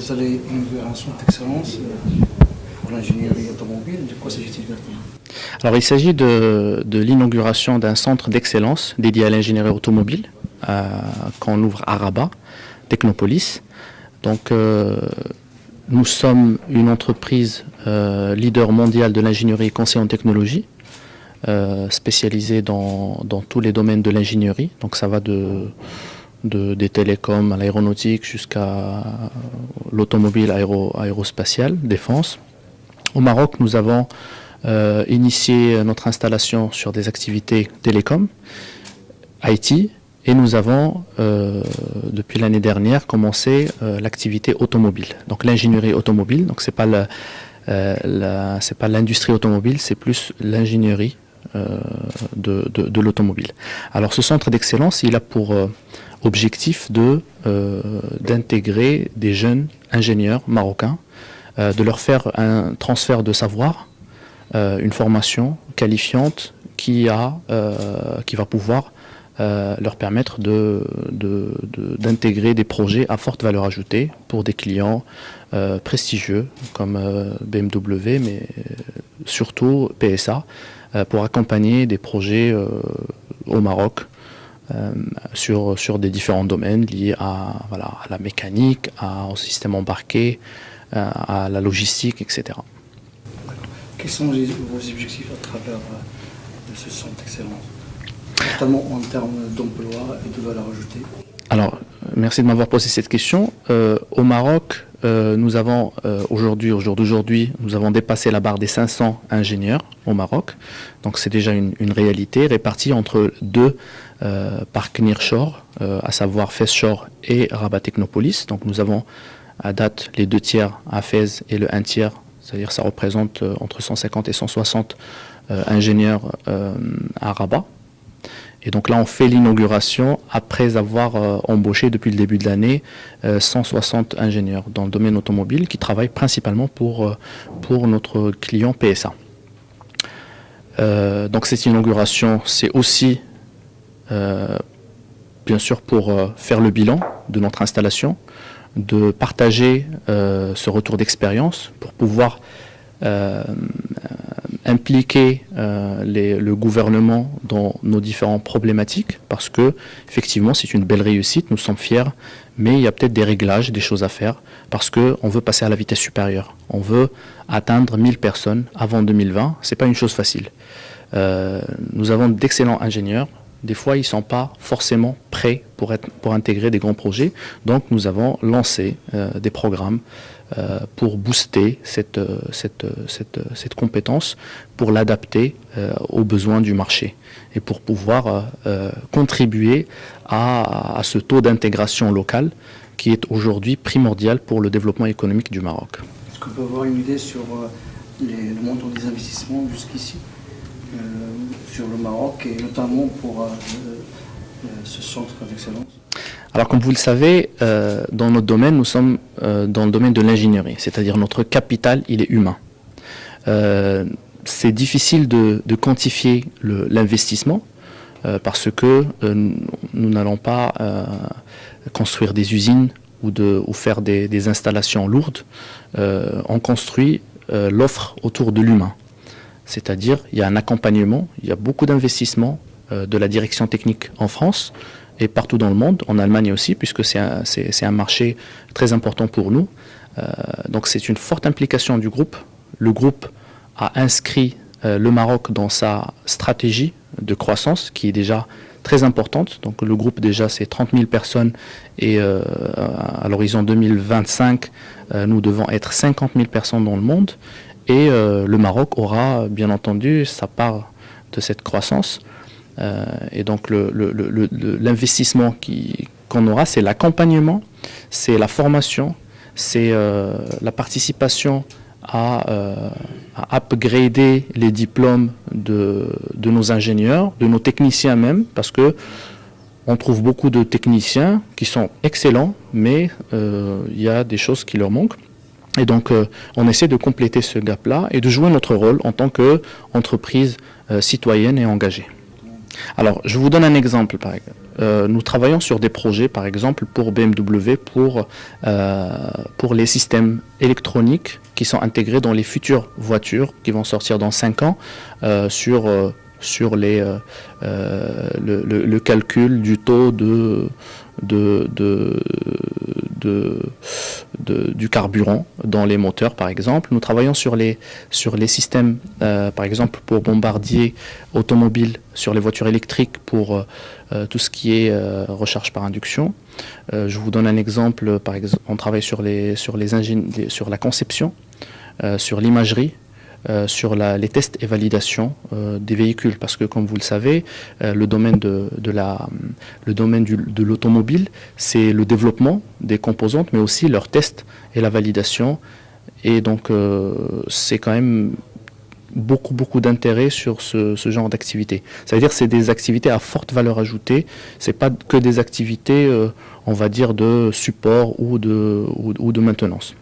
vous allez inaugurer un centre d'excellence pour l'ingénierie automobile. De quoi s'agit-il exactement? Alors, il s'agit de l'inauguration d'un centre d'excellence dédié à l'ingénierie automobile qu'on ouvre à Rabat, Technopolis. Donc, nous sommes une entreprise leader mondiale de l'ingénierie et conseil en technologie, spécialisée dans tous les domaines de l'ingénierie. Donc, ça va des télécoms à l'aéronautique jusqu'à l'automobile aérospatiale, défense. Au Maroc, nous avons initié notre installation sur des activités télécom, IT, et nous avons, depuis l'année dernière, commencé l'activité automobile. Donc l'ingénierie automobile, donc c'est pas l'industrie automobile, c'est plus l'ingénierie de l'automobile. Alors ce centre d'excellence, il a pour objectif d'intégrer des jeunes ingénieurs marocains, de leur faire un transfert de savoir, une formation qualifiante qui va pouvoir leur permettre d'intégrer des projets à forte valeur ajoutée pour des clients prestigieux comme BMW, mais surtout PSA, pour accompagner des projets au Maroc sur des différents domaines liés à la mécanique, au système embarqué, à la logistique, etc. Quels sont vos objectifs à travers ce centre d'excellence, notamment en termes d'emploi et de valeur ajoutée? Alors, merci de m'avoir posé cette question. Au Maroc, nous avons au jour d'aujourd'hui, nous avons dépassé la barre des 500 ingénieurs au Maroc. Donc c'est déjà une réalité répartie entre deux parcs nearshore, à savoir Fez-Shore et Rabat Technopolis. Donc nous avons à date les 2 tiers à Fez et le 1 tiers, c'est-à-dire ça représente entre 150 et 160 ingénieurs à Rabat. Et donc là, on fait l'inauguration après avoir embauché depuis le début de l'année 160 ingénieurs dans le domaine automobile qui travaillent principalement pour notre client PSA. Donc cette inauguration, c'est aussi bien sûr pour faire le bilan de notre installation, de partager ce retour d'expérience pour pouvoir impliquer le gouvernement dans nos différentes problématiques, parce que effectivement c'est une belle réussite, nous sommes fiers, mais il y a peut-être des réglages, des choses à faire, parce qu'on veut passer à la vitesse supérieure. On veut atteindre 1000 personnes avant 2020, c'est pas une chose facile. Nous avons d'excellents ingénieurs. Des fois, ils ne sont pas forcément prêts pour intégrer des grands projets. Donc, nous avons lancé des programmes pour booster cette compétence, pour l'adapter aux besoins du marché et pour pouvoir contribuer à ce taux d'intégration locale qui est aujourd'hui primordial pour le développement économique du Maroc. Est-ce qu'on peut avoir une idée sur le montant des investissements jusqu'ici sur le Maroc et notamment pour ce centre d'excellence? Alors comme vous le savez, dans notre domaine, nous sommes dans le domaine de l'ingénierie, c'est-à-dire notre capital, il est humain. C'est difficile de quantifier l'investissement parce que nous n'allons pas construire des usines ou faire des installations lourdes. On construit l'offre autour de l'humain. C'est-à-dire, il y a un accompagnement, il y a beaucoup d'investissements de la direction technique en France et partout dans le monde, en Allemagne aussi, puisque c'est un marché très important pour nous. Donc c'est une forte implication du groupe. Le groupe a inscrit le Maroc dans sa stratégie de croissance, qui est déjà très importante. Donc le groupe déjà c'est 30 000 personnes et à l'horizon 2025, nous devons être 50 000 personnes dans le monde. Et le Maroc aura bien entendu sa part de cette croissance. Et donc l'investissement qu'on aura, c'est l'accompagnement, c'est la formation, c'est la participation à upgrader les diplômes de nos ingénieurs, de nos techniciens même, parce que on trouve beaucoup de techniciens qui sont excellents, mais il y a des choses qui leur manquent. Et donc, on essaie de compléter ce gap-là et de jouer notre rôle en tant qu'entreprise citoyenne et engagée. Alors, je vous donne un exemple, par exemple. nous travaillons sur des projets, par exemple pour BMW, pour les systèmes électroniques qui sont intégrés dans les futures voitures qui vont sortir dans 5 ans, sur le calcul du taux du carburant dans les moteurs, par exemple. Nous travaillons sur les systèmes, par exemple pour Bombardier Automobile, sur les voitures électriques, pour tout ce qui est recharge par induction. Je vous donne un exemple. Par exemple, on travaille sur la conception, sur l'imagerie, sur les tests et validations des véhicules, parce que comme vous le savez, le domaine de l'automobile, c'est le développement des composantes, mais aussi leurs tests et la validation. Et donc c'est quand même beaucoup d'intérêt sur ce genre d'activité. Ça veut dire que c'est des activités à forte valeur ajoutée, c'est pas que des activités on va dire de support ou de maintenance.